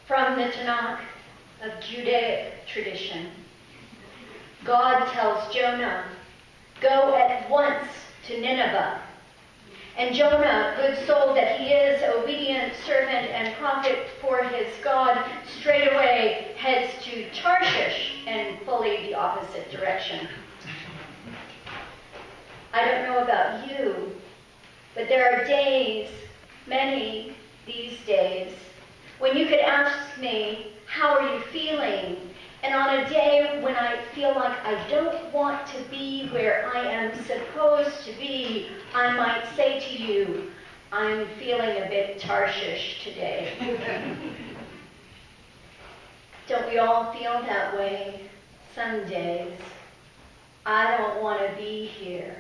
From the Tanakh of Judaic tradition, God tells Jonah, "Go at once to Nineveh." And Jonah, good soul that he is, obedient servant and prophet for his God, straightway heads to Tarshish in fully the opposite direction. I don't know about you, but there are days, many these days, when you could ask me, "How are you feeling?" And on a day when I feel like I don't want to be where I am supposed to be, I might say to you, "I'm feeling a bit Tarshish today." Don't we all feel that way some days? I don't want to be here.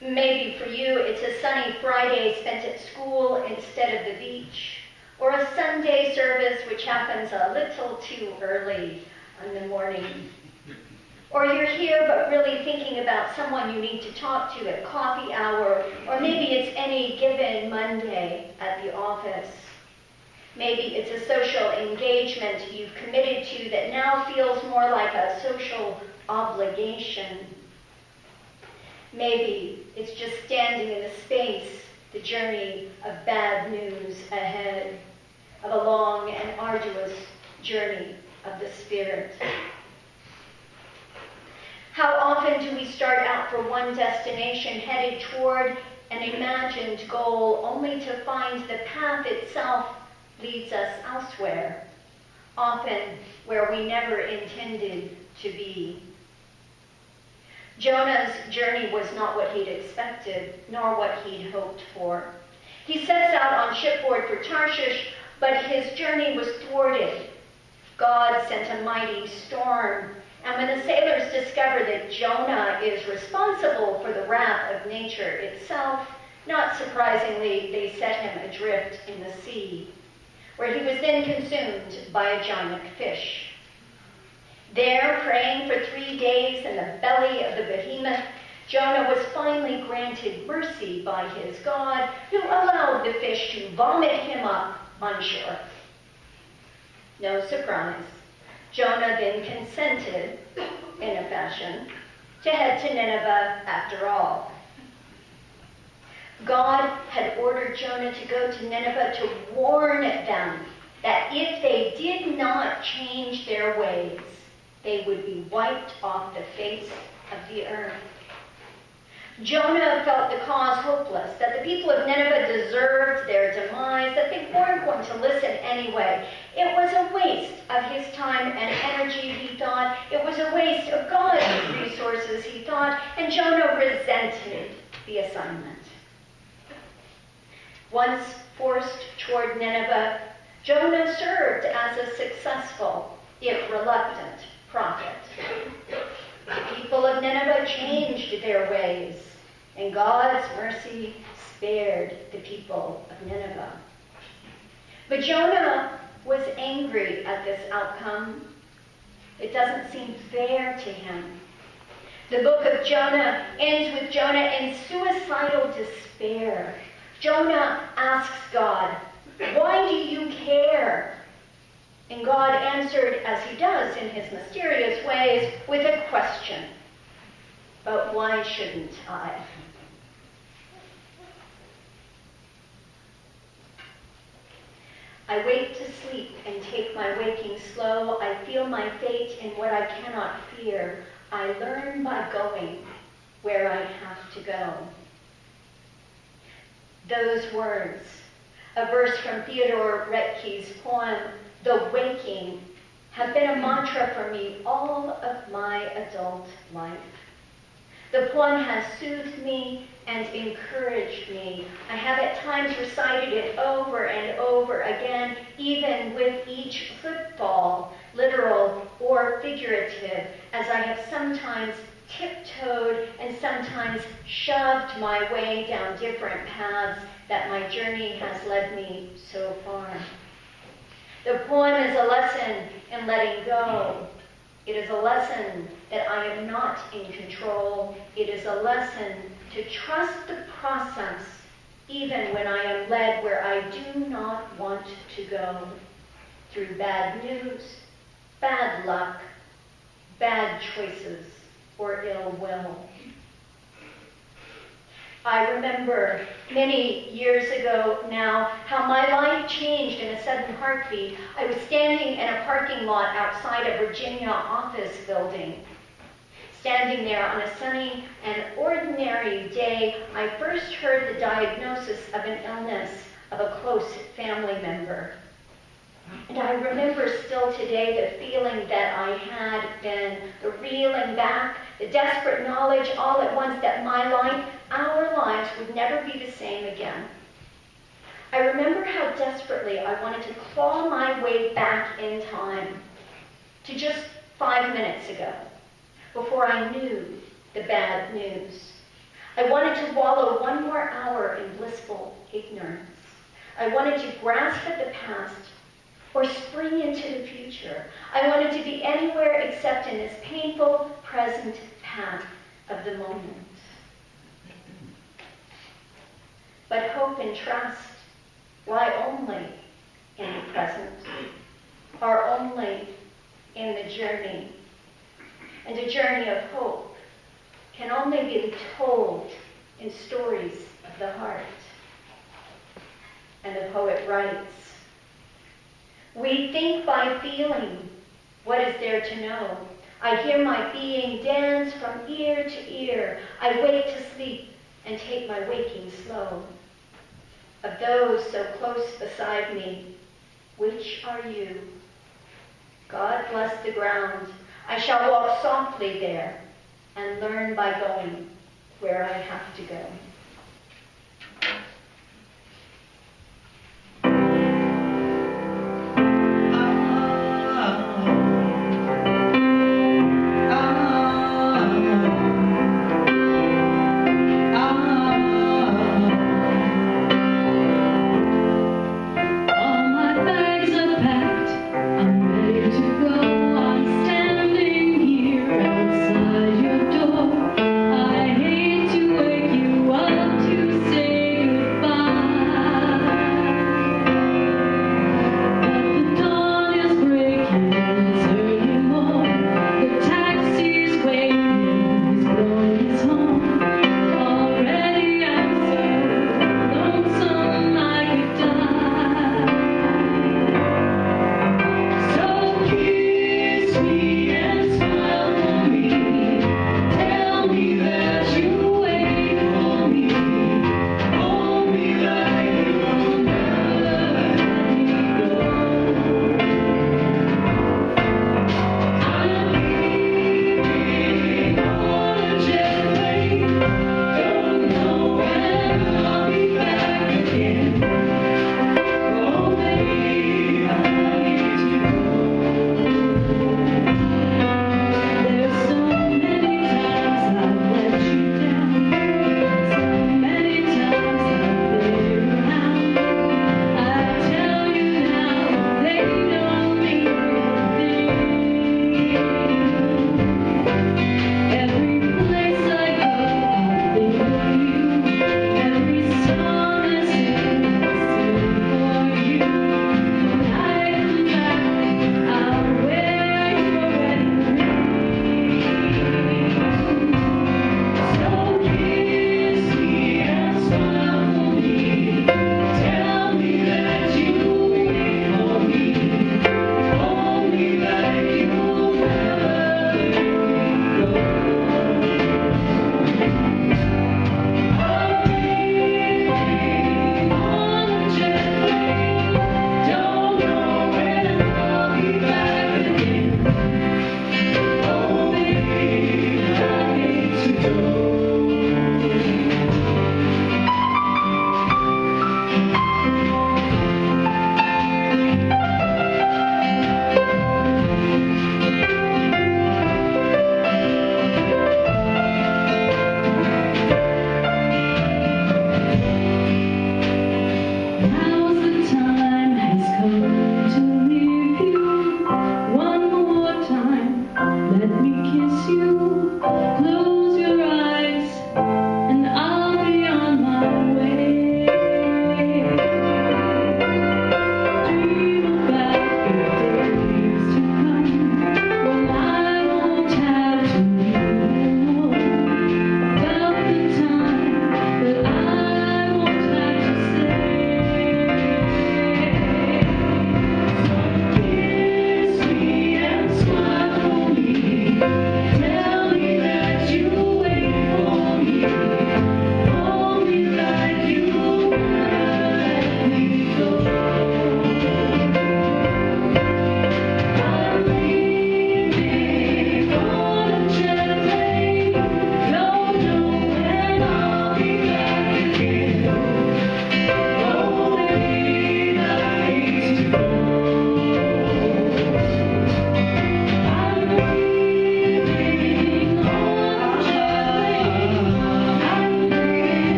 Maybe for you it's a sunny Friday spent at school instead of the beach, or a Sunday service which happens a little too early in the morning. Or you're here but really thinking about someone you need to talk to at coffee hour, or maybe it's any given Monday at the office. Maybe it's a social engagement you've committed to that now feels more like a social obligation. Maybe it's just standing in the space, the journey of bad news ahead, of a long and arduous journey of the Spirit. How often do we start out for one destination headed toward an imagined goal, only to find the path itself leads us elsewhere, often where we never intended to be? Jonah's journey was not what he'd expected, nor what he'd hoped for. He sets out on shipboard for Tarshish, but his journey was thwarted. God sent a mighty storm, and when the sailors discover that Jonah is responsible for the wrath of nature itself, not surprisingly, they set him adrift in the sea, where he was then consumed by a giant fish. There, praying for 3 days in the belly of the behemoth, Jonah was finally granted mercy by his God, who allowed the fish to vomit him up on shore. No surprise, Jonah then consented, in a fashion, to head to Nineveh after all. God had ordered Jonah to go to Nineveh to warn them that if they did not change their ways, they would be wiped off the face of the earth. Jonah felt the cause hopeless, that the people of Nineveh deserved their demise, that they weren't going to listen anyway. It was a waste of his time and energy, he thought. It was a waste of God's resources, he thought, and Jonah resented the assignment. Once forced toward Nineveh, Jonah served as a successful, if reluctant, prophet. The people of Nineveh changed their ways, and God's mercy spared the people of Nineveh. But Jonah was angry at this outcome. It doesn't seem fair to him. The book of Jonah ends with Jonah in suicidal despair. Jonah asks God, "Why do you care?" And God answered, as he does in his mysterious ways, with a question. But why shouldn't I? I wake to sleep and take my waking slow. I feel my fate in what I cannot fear. I learn by going where I have to go. Those words, a verse from Theodore Retke's poem, "The Waking," have been a mantra for me all of my adult life. The poem has soothed me and encouraged me. I have at times recited it over and over again, even with each footfall, literal or figurative, as I have sometimes tiptoed and sometimes shoved my way down different paths that my journey has led me so far. The poem is a lesson in letting go. It is a lesson that I am not in control. It is a lesson to trust the process, even when I am led where I do not want to go. through bad news, bad luck, bad choices, or ill will. I remember many years ago now how my life changed in a sudden heartbeat. I was standing in a parking lot outside a Virginia office building. Standing there on a sunny and ordinary day, I first heard the diagnosis of an illness of a close family member. And I remember still today the feeling that I had then, the reeling back, the desperate knowledge all at once that my life, our lives, would never be the same again. I remember how desperately I wanted to claw my way back in time to just 5 minutes ago, before I knew the bad news. I wanted to wallow one more hour in blissful ignorance. I wanted to grasp at the past or spring into the future. I wanted to be anywhere except in this painful present path of the moment. But hope and trust lie only in the present, are only in the journey. And a journey of hope can only be told in stories of the heart. And the poet writes, "We think by feeling, what is there to know? I hear my being dance from ear to ear. I wake to sleep and take my waking slow. Of those so close beside me, which are you? God bless the ground. I shall walk softly there and learn by going where I have to go." Outside your door, I hate to wake you up.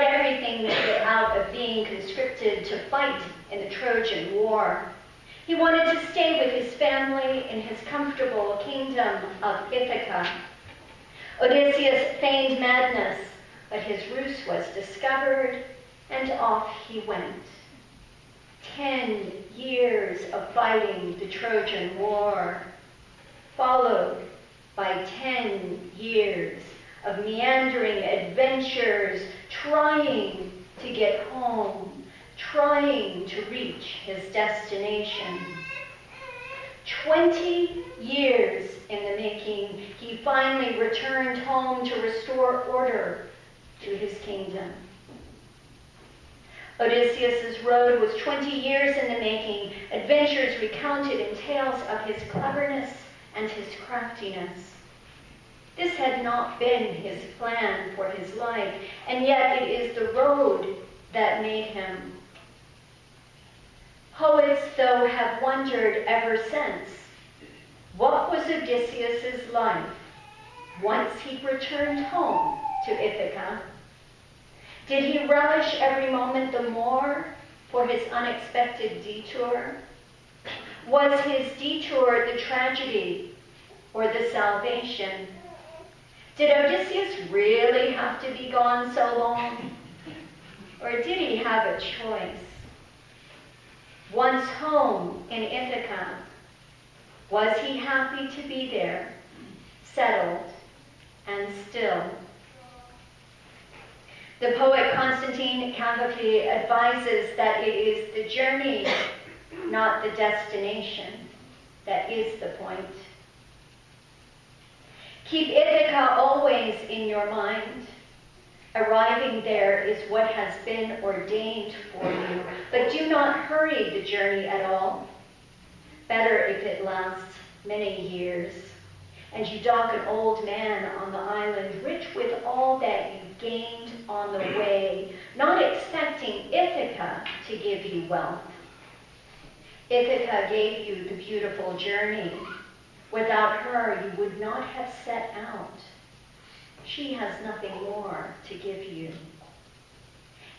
tried everything to get out of being conscripted to fight in the Trojan War. He wanted to stay with his family in his comfortable kingdom of Ithaca. Odysseus feigned madness, but his ruse was discovered, and off he went. 10 years of fighting the Trojan War, followed by 10 years of meandering adventures, trying to get home, trying to reach his destination. 20 years in the making, he finally returned home to restore order to his kingdom. Odysseus' road was 20 years in the making, adventures recounted in tales of his cleverness and his craftiness. This had not been his plan for his life, and yet it is the road that made him. Poets, though, have wondered ever since, what was Odysseus' life once he returned home to Ithaca? Did he relish every moment the more for his unexpected detour? Was his detour the tragedy or the salvation? Did Odysseus really have to be gone so long? Or did he have a choice? Once home in Ithaca, was he happy to be there, settled and still? The poet Constantine Cavafy advises that it is the journey, not the destination, that is the point. Keep Ithaca always in your mind. Arriving there is what has been ordained for you, but do not hurry the journey at all. Better if it lasts many years, and you dock an old man on the island, rich with all that you gained on the way, not expecting Ithaca to give you wealth. Ithaca gave you the beautiful journey. Without her, you would not have set out. She has nothing more to give you.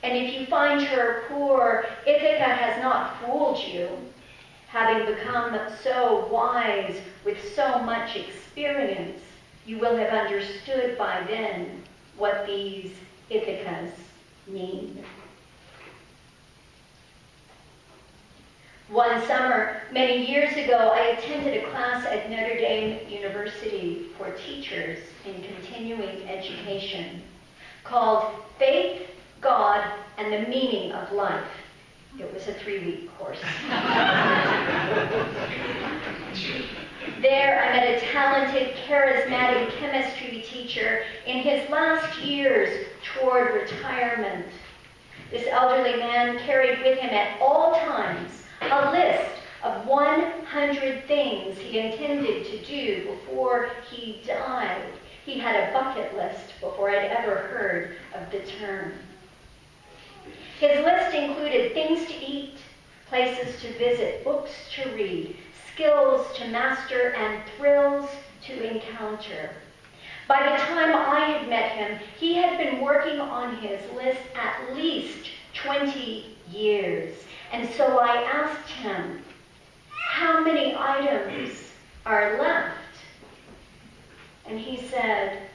And if you find her poor, Ithaca has not fooled you. Having become so wise with so much experience, you will have understood by then what these Ithacas mean. One summer, many years ago, I attended a class at Notre Dame University for teachers in continuing education called Faith, God, and the Meaning of Life. It was a 3-week course. There, I met a talented, charismatic chemistry teacher in his last years toward retirement. This elderly man carried with him at all times a list of 100 things he intended to do before he died. He had a bucket list before I'd ever heard of the term. His list included things to eat, places to visit, books to read, skills to master, and thrills to encounter. By the time I had met him, he had been working on his list at least 20 years. And so I asked him, how many items are left? And he said,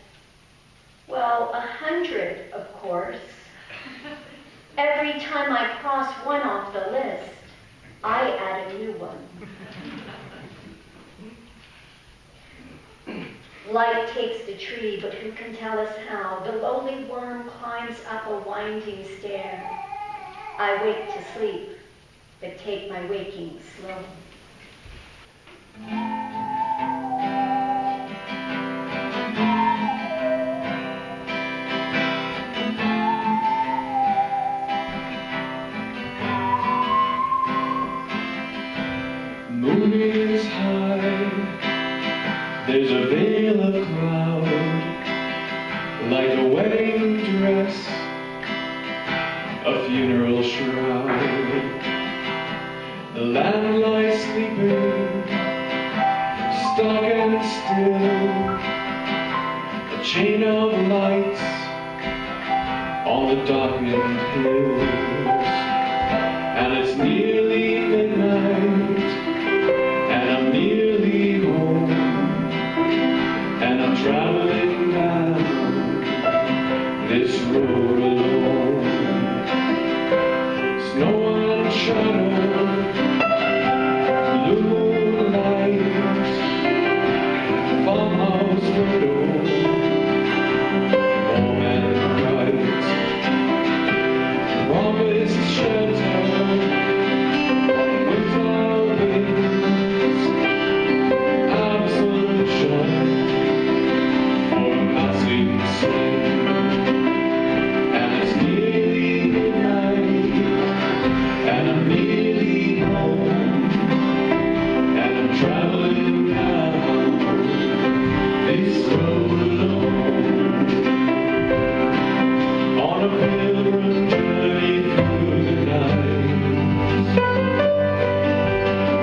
well, 100, of course. Every time I cross one off the list, I add a new one. Light takes the tree, but who can tell us how? The lowly worm climbs up a winding stair. I wake to sleep, but take my waking slow. Moon is high, there's a veil of cloud, like a wedding dress, a funeral shroud. The land lies sleeping, stark and still, a chain of lights on the darkness darkened hills, and it's nearly midnight, and I'm nearly home, and I'm traveling down this road alone. Snow and shadow, moonlight, farmhouse window, warm and bright, promised shelter, winter winds, absolution for a passing sin. And it's nearly midnight, and I'm nearly home, and I'm traveling down this road alone, on a pilgrim journey through the night.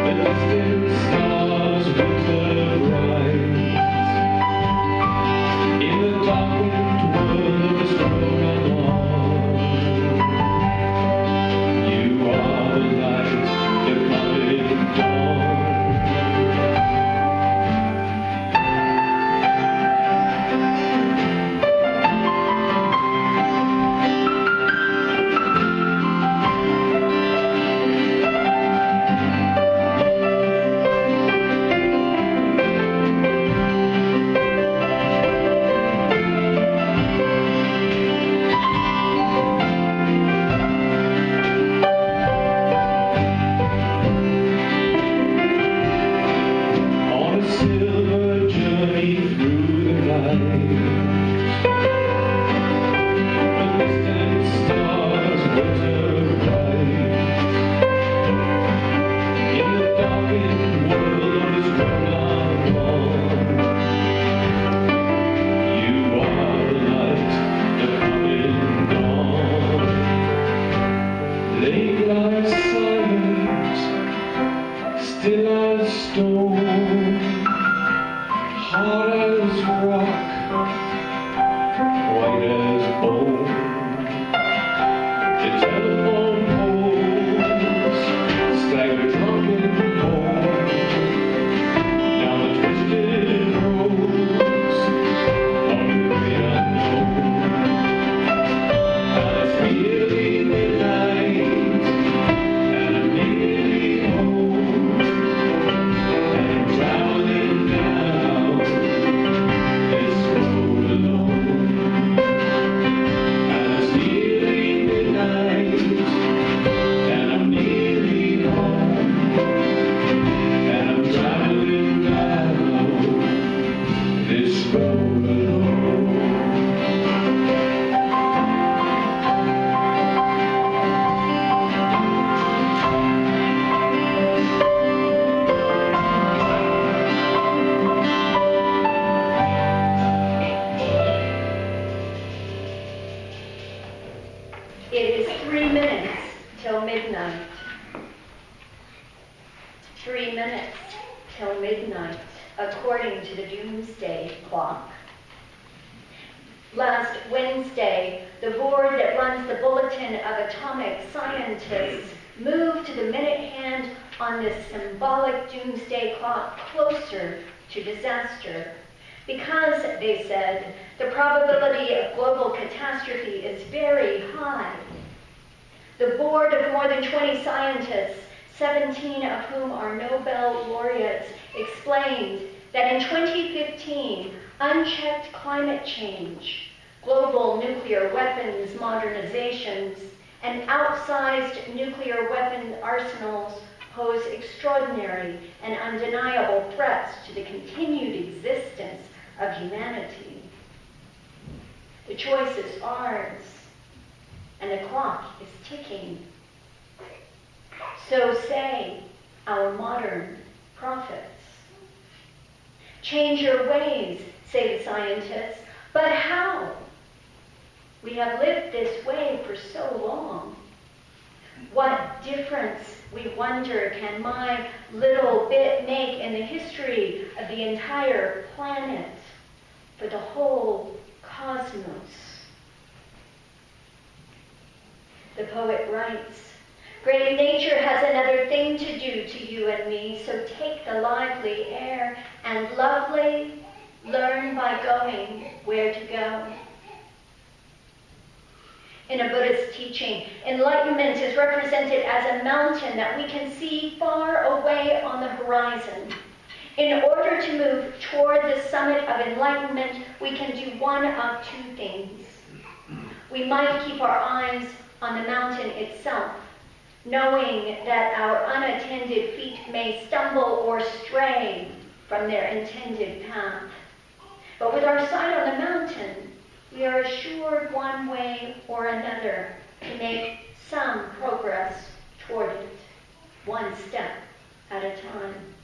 The distant stars winter bright, in the darkened world of this road I'm on. You are the light, the coming dawn. On a silver journey through the night, the distant stars winter bright, in the darkened world of this road I'm on. You are the light, the coming dawn. Lake lies silent, still as stone, hard as rock, white as bone. The telephone poles stagger drunken home down the twisted roads of the great unknown. And it's nearly midnight, and I'm nearly home, and I'm traveling down this road alone. And it's nearly midnight, and I'm nearly home, and I'm traveling down this road alone. It is 3 minutes till midnight. 3 minutes till midnight, according to the doomsday clock. Last Wednesday, the board that runs the Bulletin of Atomic Scientists moved the minute hand on this symbolic doomsday clock closer to disaster, because, they said, the probability of global catastrophe is very high. The board of more than 20 scientists, 17 of whom are Nobel laureates, explained that in 2015, unchecked climate change, global nuclear weapons modernizations, and outsized nuclear weapon arsenals pose extraordinary and undeniable threats to the continued existence of humanity. The choice is ours, and the clock is ticking. So say our modern prophets. Change your ways, say the scientists, but how? We have lived this way for so long. What difference, we wonder, can my little bit make in the history of the entire planet, for the whole cosmos? The poet writes, "Great nature has another thing to do to you and me, so take the lively air, and lovely, learn by going where to go." In a Buddhist teaching, enlightenment is represented as a mountain that we can see far away on the horizon. In order to move toward the summit of enlightenment, we can do one of two things. We might keep our eyes on the mountain itself, knowing that our unattended feet may stumble or stray from their intended path. But with our sight on the mountain, we are assured one way or another to make some progress toward it, one step at a time.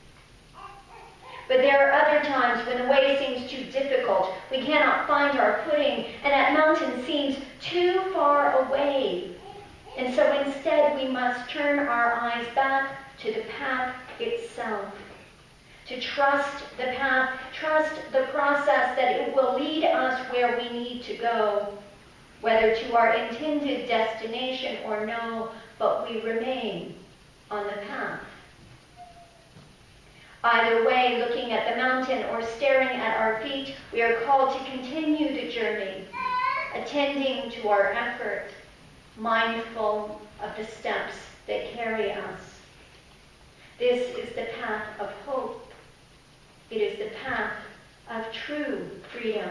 But there are other times when the way seems too difficult, we cannot find our footing, and that mountain seems too far away. And so instead we must turn our eyes back to the path itself, to trust the path, trust the process that it will lead us where we need to go, whether to our intended destination or no, but we remain on the path. Either way, looking at the mountain or staring at our feet, we are called to continue the journey, attending to our effort, mindful of the steps that carry us. This is the path of hope. It is the path of true freedom.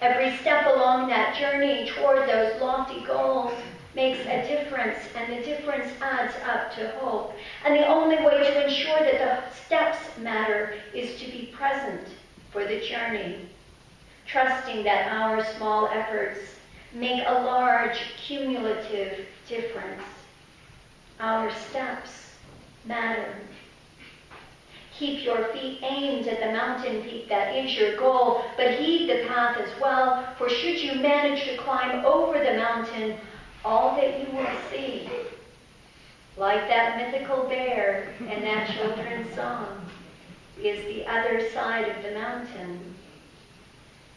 Every step along that journey toward those lofty goals makes a difference, and the difference adds up to hope. And the only way to ensure that the steps matter is to be present for the journey, trusting that our small efforts make a large cumulative difference. Our steps matter. Keep your feet aimed at the mountain peak that is your goal, but heed the path as well, for should you manage to climb over the mountain, all that you will see, like that mythical bear in that children's song, is the other side of the mountain.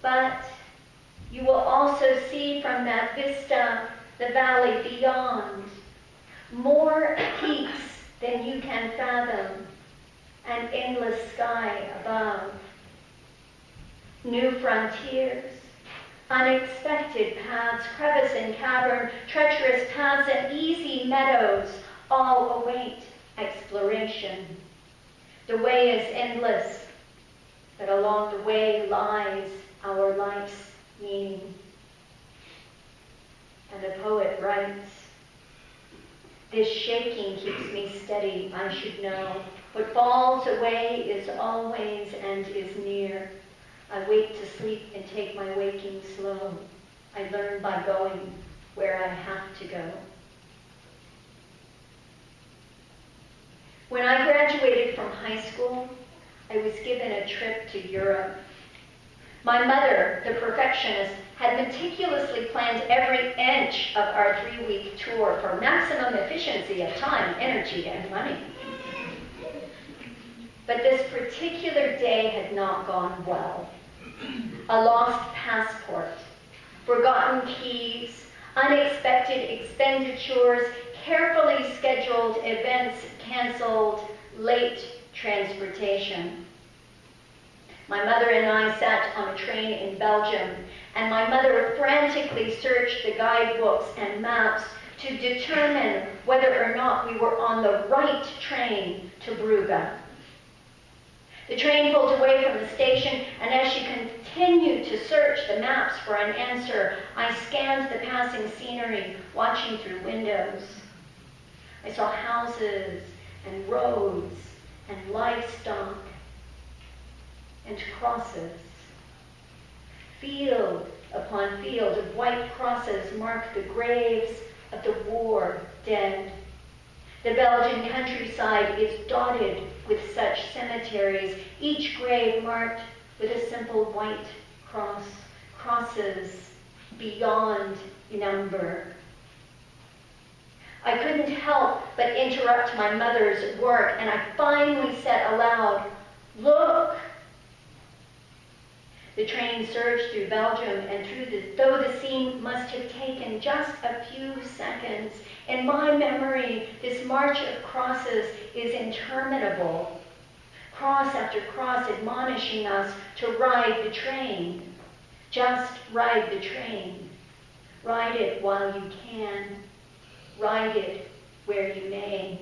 But you will also see from that vista the valley beyond, more peaks than you can fathom, an endless sky above, new frontiers, unexpected paths, crevice and cavern, treacherous paths, and easy meadows all await exploration. The way is endless, but along the way lies our life's meaning. And the poet writes, "This shaking keeps me steady, I should know. What falls away is always and is near. I wake to sleep and take my waking slow. I learn by going where I have to go." When I graduated from high school, I was given a trip to Europe. My mother, the perfectionist, had meticulously planned every inch of our 3-week tour for maximum efficiency of time, energy, and money. But this particular day had not gone well. A lost passport, forgotten keys, unexpected expenditures, carefully scheduled events canceled, late transportation. My mother and I sat on a train in Belgium, and my mother frantically searched the guidebooks and maps to determine whether or not we were on the right train to Brugge. The train pulled away from the station, and as she continued to search the maps for an answer, I scanned the passing scenery, watching through windows. I saw houses and roads and livestock and crosses. Field upon field of white crosses marked the graves of the war dead. The Belgian countryside is dotted with such cemeteries, each grave marked with a simple white cross, crosses beyond number. I couldn't help but interrupt my mother's work, and I finally said aloud, "Look!" The train surged through Belgium, and though the scene must have taken just a few seconds, in my memory, this march of crosses is interminable. Cross after cross admonishing us to ride the train. Just ride the train. Ride it while you can. Ride it where you may.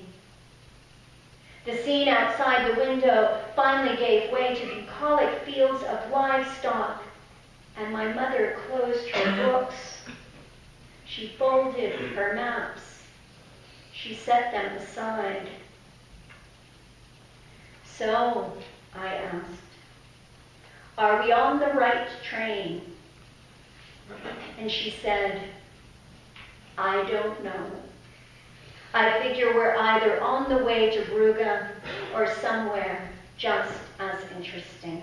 The scene outside the window finally gave way to bucolic fields of livestock, and my mother closed her books. She folded her maps. She set them aside. So, I asked, are we on the right train? And she said, I don't know. I figure we're either on the way to Brugge or somewhere just as interesting.